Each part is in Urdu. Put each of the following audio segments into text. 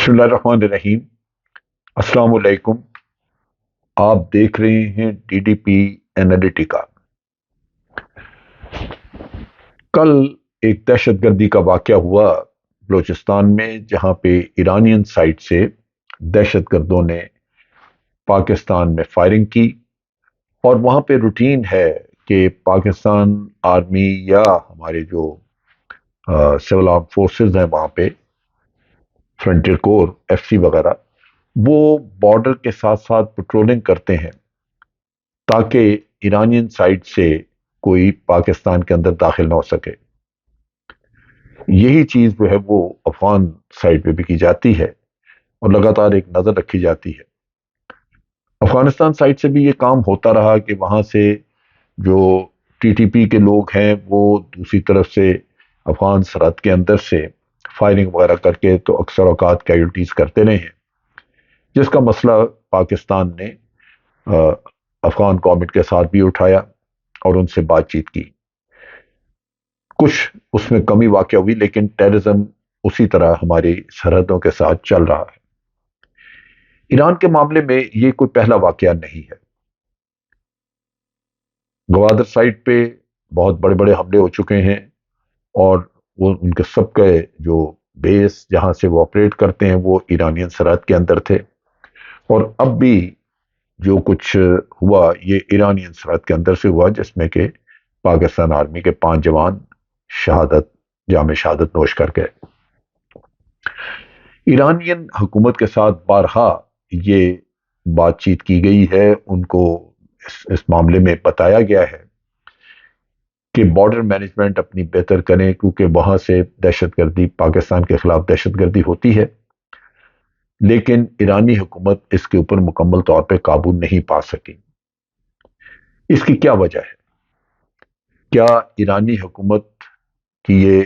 بسم اللہ الرحمن الرحیم۔ السلام علیکم۔ آپ دیکھ رہے ہیں ڈی ڈی پی اینالیٹیکا۔ کل ایک دہشت گردی کا واقعہ ہوا بلوچستان میں، جہاں پہ ایرانین سائٹ سے دہشت گردوں نے پاکستان میں فائرنگ کی، اور وہاں پہ روٹین ہے کہ پاکستان آرمی یا ہمارے جو سول آرم فورسز ہیں وہاں پہ، فرنٹیئر کور، ایف سی وغیرہ، وہ بارڈر کے ساتھ ساتھ پٹرولنگ کرتے ہیں تاکہ ایرانین سائٹ سے کوئی پاکستان کے اندر داخل نہ ہو سکے۔ یہی چیز جو ہے وہ افغان سائٹ پہ بھی کی جاتی ہے اور لگاتار ایک نظر رکھی جاتی ہے۔ افغانستان سائٹ سے بھی یہ کام ہوتا رہا کہ وہاں سے جو ٹی ٹی پی کے لوگ ہیں وہ دوسری طرف سے افغان سرحد کے اندر سے فائرنگ وغیرہ کر کے تو اکثر اوقات کیجولٹیز کرتے رہے ہیں، جس کا مسئلہ پاکستان نے افغان گورنمنٹ کے ساتھ بھی اٹھایا اور ان سے بات چیت کی۔ کچھ اس میں کمی واقع ہوئی، لیکن ٹیررزم اسی طرح ہماری سرحدوں کے ساتھ چل رہا ہے۔ ایران کے معاملے میں یہ کوئی پہلا واقعہ نہیں ہے۔ گوادر سائٹ پہ بہت بڑے بڑے حملے ہو چکے ہیں، اور وہ ان کے سب کے جو بیس جہاں سے وہ آپریٹ کرتے ہیں وہ ایرانین سرحد کے اندر تھے، اور اب بھی جو کچھ ہوا یہ ایرانین سرحد کے اندر سے ہوا، جس میں کہ پاکستان آرمی کے 5 جوان جام شہادت نوش کر گئے۔ ایرانین حکومت کے ساتھ بارہا یہ بات چیت کی گئی ہے، ان کو اس معاملے میں بتایا گیا ہے کہ بارڈر مینجمنٹ اپنی بہتر کریں، کیونکہ وہاں سے دہشت گردی، پاکستان کے خلاف دہشت گردی ہوتی ہے، لیکن ایرانی حکومت اس کے اوپر مکمل طور پہ قابو نہیں پا سکی۔ اس کی کیا وجہ ہے؟ کیا ایرانی حکومت کی یہ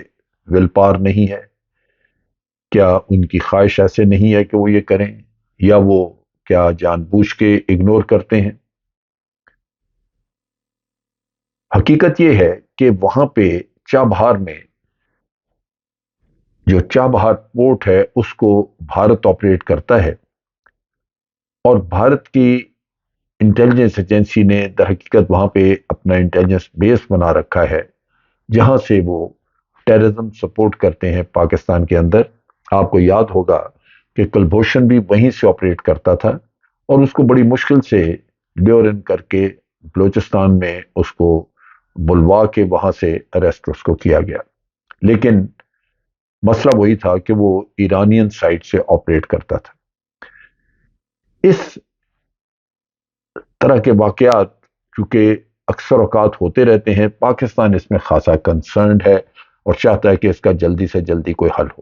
ول پاور نہیں ہے؟ کیا ان کی خواہش ایسے نہیں ہے کہ وہ یہ کریں، یا وہ کیا جان بوجھ کے اگنور کرتے ہیں؟ حقیقت یہ ہے کہ وہاں پہ چابہار میں جو چابہار پورٹ ہے اس کو بھارت آپریٹ کرتا ہے، اور بھارت کی انٹیلیجنس ایجنسی نے در حقیقت وہاں پہ اپنا انٹیلیجنس بیس بنا رکھا ہے، جہاں سے وہ ٹیررزم سپورٹ کرتے ہیں پاکستان کے اندر۔ آپ کو یاد ہوگا کہ کلبھوشن بھی وہیں سے آپریٹ کرتا تھا، اور اس کو بڑی مشکل سے ڈیورن کر کے بلوچستان میں اس کو بلوا کے وہاں سے اریسٹ اس کو کیا گیا، لیکن مسئلہ وہی تھا کہ وہ ایرانین سائٹ سے آپریٹ کرتا تھا۔ اس طرح کے واقعات چونکہ اکثر اوقات ہوتے رہتے ہیں، پاکستان اس میں خاصا کنسرنڈ ہے اور چاہتا ہے کہ اس کا جلدی سے جلدی کوئی حل ہو،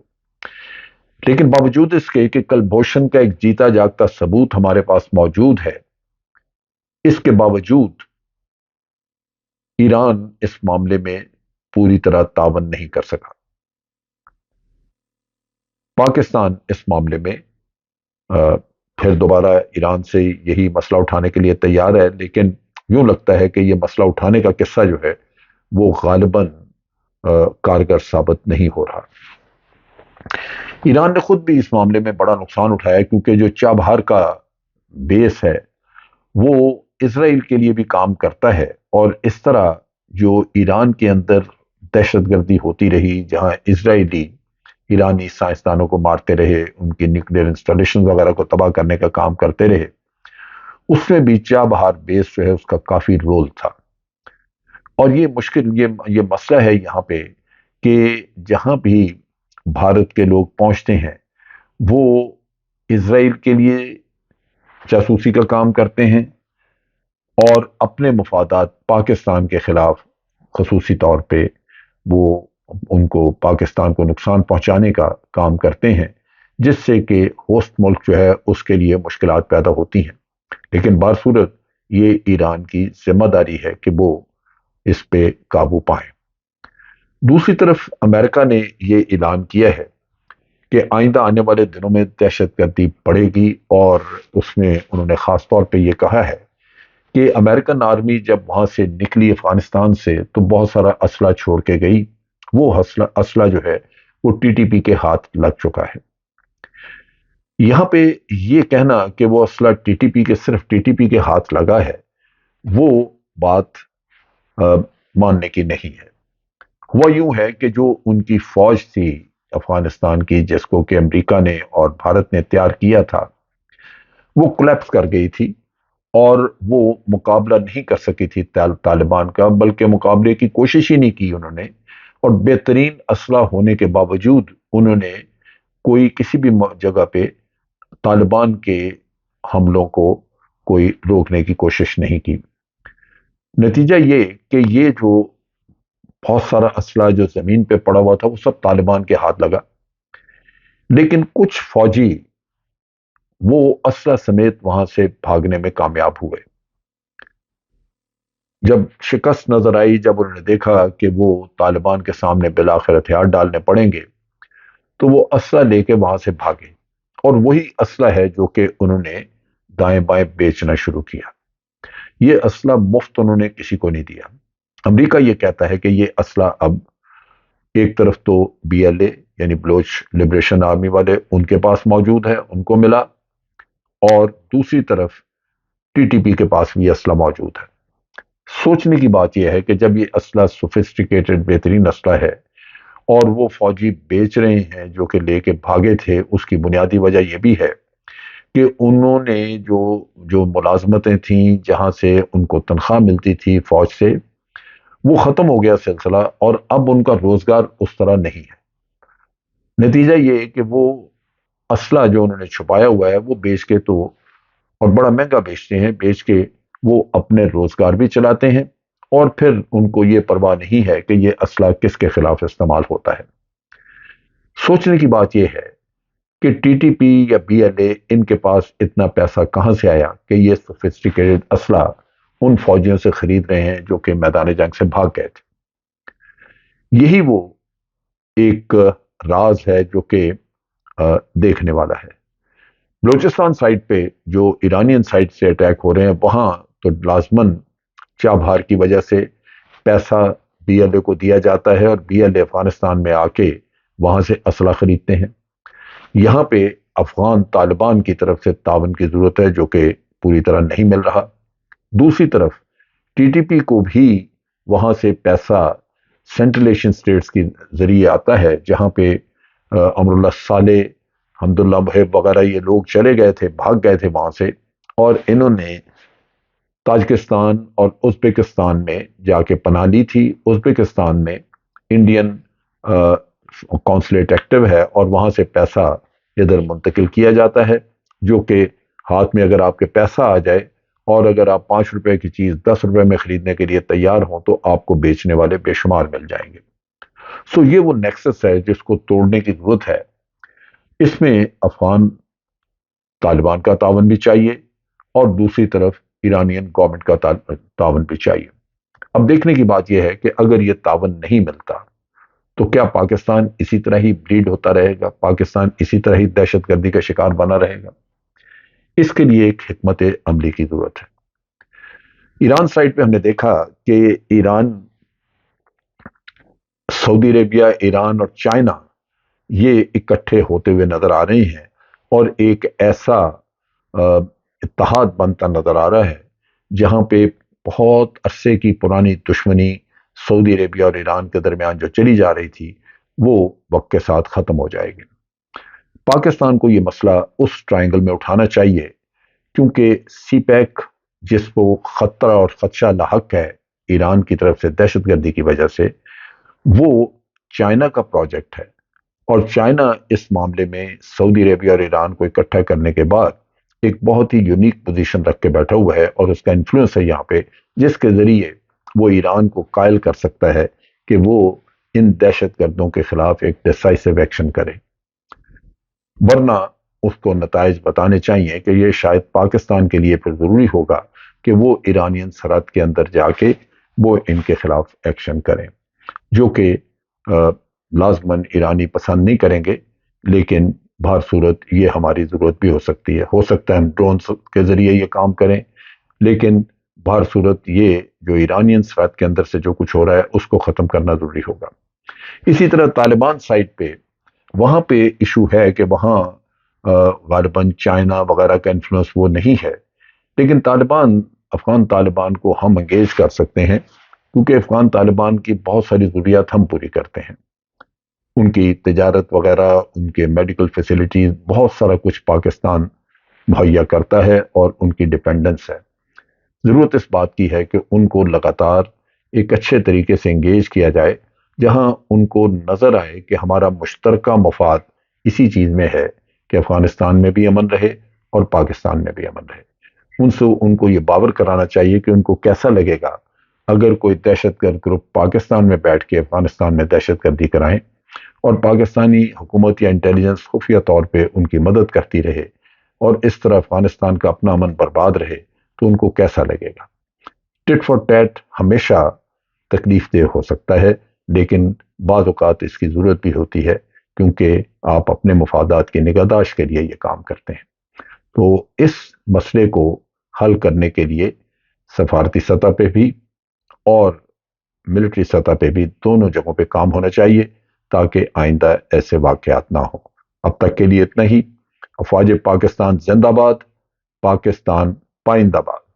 لیکن باوجود اس کے کہ کلبھوشن کا ایک جیتا جاگتا ثبوت ہمارے پاس موجود ہے، اس کے باوجود ایران اس معاملے میں پوری طرح تعاون نہیں کر سکا۔ پاکستان اس معاملے میں پھر دوبارہ ایران سے یہی مسئلہ اٹھانے کے لیے تیار ہے، لیکن یوں لگتا ہے کہ یہ مسئلہ اٹھانے کا قصہ جو ہے وہ غالباً کارگر ثابت نہیں ہو رہا۔ ایران نے خود بھی اس معاملے میں بڑا نقصان اٹھایا، کیونکہ جو چابہار کا بیس ہے وہ اسرائیل کے لیے بھی کام کرتا ہے، اور اس طرح جو ایران کے اندر دہشت گردی ہوتی رہی، جہاں اسرائیلی ایرانی سائنسدانوں کو مارتے رہے، ان کی نیوکلیئر انسٹالیشن وغیرہ کو تباہ کرنے کا کام کرتے رہے، اس میں بھی چابہار بیس جو ہے اس کا کافی رول تھا۔ اور یہ مسئلہ ہے یہاں پہ کہ جہاں بھی بھارت کے لوگ پہنچتے ہیں وہ اسرائیل کے لیے جاسوسی کا کام کرتے ہیں، اور اپنے مفادات پاکستان کے خلاف خصوصی طور پہ وہ ان کو پاکستان کو نقصان پہنچانے کا کام کرتے ہیں، جس سے کہ ہوسٹ ملک جو ہے اس کے لیے مشکلات پیدا ہوتی ہیں۔ لیکن بصورت یہ ایران کی ذمہ داری ہے کہ وہ اس پہ قابو پائیں۔ دوسری طرف امریکہ نے یہ اعلان کیا ہے کہ آئندہ آنے والے دنوں میں دہشت گردی بڑھے گی، اور اس میں انہوں نے خاص طور پہ یہ کہا ہے کہ امریکن آرمی جب وہاں سے نکلی افغانستان سے تو بہت سارا اسلحہ چھوڑ کے گئی، وہ اسلحہ جو ہے وہ ٹی ٹی پی کے ہاتھ لگ چکا ہے۔ یہاں پہ یہ کہنا کہ وہ اسلحہ ٹی ٹی پی کے صرف ٹی ٹی پی کے ہاتھ لگا ہے، وہ بات ماننے کی نہیں ہے۔ ہوا یوں ہے کہ جو ان کی فوج تھی افغانستان کی، جس کو کہ امریکہ نے اور بھارت نے تیار کیا تھا، وہ کولیپس کر گئی تھی، اور وہ مقابلہ نہیں کر سکی تھی طالبان کا، بلکہ مقابلے کی کوشش ہی نہیں کی انہوں نے، اور بہترین اسلحہ ہونے کے باوجود انہوں نے کوئی کسی بھی جگہ پہ طالبان کے حملوں کو کوئی روکنے کی کوشش نہیں کی۔ نتیجہ یہ کہ یہ جو بہت سارا اسلحہ جو زمین پہ پڑا ہوا تھا وہ سب طالبان کے ہاتھ لگا، لیکن کچھ فوجی وہ اسلحہ سمیت وہاں سے بھاگنے میں کامیاب ہوئے۔ جب شکست نظر آئی، جب انہوں نے دیکھا کہ وہ طالبان کے سامنے بالآخر ہتھیار ڈالنے پڑیں گے، تو وہ اسلحہ لے کے وہاں سے بھاگے، اور وہی اسلحہ ہے جو کہ انہوں نے دائیں بائیں بیچنا شروع کیا۔ یہ اسلحہ مفت انہوں نے کسی کو نہیں دیا۔ امریکہ یہ کہتا ہے کہ یہ اسلحہ اب ایک طرف تو بی ایل اے یعنی بلوچ لبریشن آرمی والے ان کے پاس موجود ہے، ان کو ملا، اور دوسری طرف ٹی ٹی پی کے پاس بھی اسلحہ موجود ہے۔ سوچنے کی بات یہ ہے کہ جب یہ اسلحہ سوفسٹیکیٹڈ بہترین اسلحہ ہے اور وہ فوجی بیچ رہے ہیں جو کہ لے کے بھاگے تھے، اس کی بنیادی وجہ یہ بھی ہے کہ انہوں نے جو ملازمتیں تھیں جہاں سے ان کو تنخواہ ملتی تھی فوج سے، وہ ختم ہو گیا سلسلہ، اور اب ان کا روزگار اس طرح نہیں ہے۔ نتیجہ یہ کہ وہ اسلحہ جو انہوں نے چھپایا ہوا ہے وہ بیچ کے تو، اور بڑا مہنگا بیچتے ہیں، بیچ کے وہ اپنے روزگار بھی چلاتے ہیں، اور پھر ان کو یہ پرواہ نہیں ہے کہ یہ اسلحہ کس کے خلاف استعمال ہوتا ہے۔ سوچنے کی بات یہ ہے کہ ٹی ٹی پی یا بی ایل اے ان کے پاس اتنا پیسہ کہاں سے آیا کہ یہ سوفسٹیکیٹڈ اسلحہ ان فوجیوں سے خرید رہے ہیں جو کہ میدان جنگ سے بھاگ گئے تھے۔ یہی وہ ایک راز ہے جو کہ دیکھنے والا ہے۔ بلوچستان سائٹ پہ جو ایرانین سائٹ سے اٹیک ہو رہے ہیں، وہاں تو لازماً چابہار کی وجہ سے پیسہ بی ایل اے کو دیا جاتا ہے، اور بی ایل اے افغانستان میں آ کے وہاں سے اسلحہ خریدتے ہیں۔ یہاں پہ افغان طالبان کی طرف سے تعاون کی ضرورت ہے جو کہ پوری طرح نہیں مل رہا۔ دوسری طرف ٹی ٹی پی کو بھی وہاں سے پیسہ سینٹرل ایشین سٹیٹس کے ذریعے آتا ہے، جہاں پہ امر اللہ صالح، حمد اللہ محب وغیرہ یہ لوگ چلے گئے تھے، بھاگ گئے تھے وہاں سے، اور انہوں نے تاجکستان اور ازبکستان میں جا کے پناہ لی تھی۔ ازبکستان میں انڈین کونسلیٹ ایکٹیو ہے، اور وہاں سے پیسہ ادھر منتقل کیا جاتا ہے، جو کہ ہاتھ میں اگر آپ کے پیسہ آ جائے، اور اگر آپ 5 روپے کی چیز 10 روپے میں خریدنے کے لیے تیار ہوں، تو آپ کو بیچنے والے بے شمار مل جائیں گے۔ سو یہ وہ نیکسس ہے جس کو توڑنے کی ضرورت ہے۔ اس میں افغان طالبان کا تعاون بھی چاہیے، اور دوسری طرف ایرانین گورنمنٹ کا تعاون بھی چاہیے۔ اب دیکھنے کی بات یہ ہے کہ اگر یہ تعاون نہیں ملتا تو کیا پاکستان اسی طرح ہی بلیڈ ہوتا رہے گا؟ پاکستان اسی طرح ہی دہشت گردی کا شکار بنا رہے گا؟ اس کے لیے ایک حکمت عملی کی ضرورت ہے۔ ایران سائٹ پہ ہم نے دیکھا کہ ایران، سعودی عربیہ، ایران اور چائنا یہ اکٹھے ہوتے ہوئے نظر آ رہے ہیں، اور ایک ایسا اتحاد بنتا نظر آ رہا ہے جہاں پہ بہت عرصے کی پرانی دشمنی سعودی عربیہ اور ایران کے درمیان جو چلی جا رہی تھی، وہ وقت کے ساتھ ختم ہو جائے گی۔ پاکستان کو یہ مسئلہ اس ٹرائنگل میں اٹھانا چاہیے، کیونکہ سی پیک جس کو خطرہ اور خدشہ لاحق ہے ایران کی طرف سے دہشت گردی کی وجہ سے، وہ چائنا کا پروجیکٹ ہے، اور چائنا اس معاملے میں سعودی عربیہ اور ایران کو اکٹھا کرنے کے بعد ایک بہت ہی یونیک پوزیشن رکھ کے بیٹھا ہوا ہے، اور اس کا انفلوئنس ہے یہاں پہ، جس کے ذریعے وہ ایران کو قائل کر سکتا ہے کہ وہ ان دہشت گردوں کے خلاف ایک ڈیسائسو ایکشن کرے۔ ورنہ اس کو نتائج بتانے چاہیے کہ یہ شاید پاکستان کے لیے پھر ضروری ہوگا کہ وہ ایرانین سرحد کے اندر جا کے وہ ان کے خلاف ایکشن کریں، جو کہ لازماً ایرانی پسند نہیں کریں گے، لیکن بہر صورت یہ ہماری ضرورت بھی ہو سکتی ہے۔ ہو سکتا ہے ہم ڈرونز کے ذریعے یہ کام کریں، لیکن بہر صورت یہ جو ایرانین سرحد کے اندر سے جو کچھ ہو رہا ہے اس کو ختم کرنا ضروری ہوگا۔ اسی طرح طالبان سائٹ پہ، وہاں پہ ایشو ہے کہ وہاں غالباً چائنا وغیرہ کا انفلوئنس وہ نہیں ہے، لیکن افغان طالبان کو ہم انگیج کر سکتے ہیں، کیونکہ افغان طالبان کی بہت ساری ضروریات ہم پوری کرتے ہیں۔ ان کی تجارت وغیرہ، ان کے میڈیکل فیسلٹیز، بہت سارا کچھ پاکستان مہیا کرتا ہے اور ان کی ڈیپینڈنس ہے۔ ضرورت اس بات کی ہے کہ ان کو لگاتار ایک اچھے طریقے سے انگیج کیا جائے، جہاں ان کو نظر آئے کہ ہمارا مشترکہ مفاد اسی چیز میں ہے کہ افغانستان میں بھی امن رہے اور پاکستان میں بھی امن رہے۔ ان کو یہ باور کرانا چاہیے کہ ان کو کیسا لگے گا اگر کوئی دہشت گرد گروپ پاکستان میں بیٹھ کے افغانستان میں دہشت گردی کرائیں اور پاکستانی حکومت یا انٹیلیجنس خفیہ طور پہ ان کی مدد کرتی رہے اور اس طرح افغانستان کا اپنا امن برباد رہے، تو ان کو کیسا لگے گا۔ ٹٹ فار ٹیٹ ہمیشہ تکلیف دہ ہو سکتا ہے، لیکن بعض اوقات اس کی ضرورت بھی ہوتی ہے، کیونکہ آپ اپنے مفادات کی نگہداشت کے لیے یہ کام کرتے ہیں۔ تو اس مسئلے کو حل کرنے کے لیے سفارتی سطح پہ بھی اور ملٹری سطح پہ بھی دونوں جگہوں پہ کام ہونا چاہیے، تاکہ آئندہ ایسے واقعات نہ ہوں۔ اب تک کے لیے اتنا ہی۔ افواج پاکستان زندہ باد، پاکستان پائندہ باد۔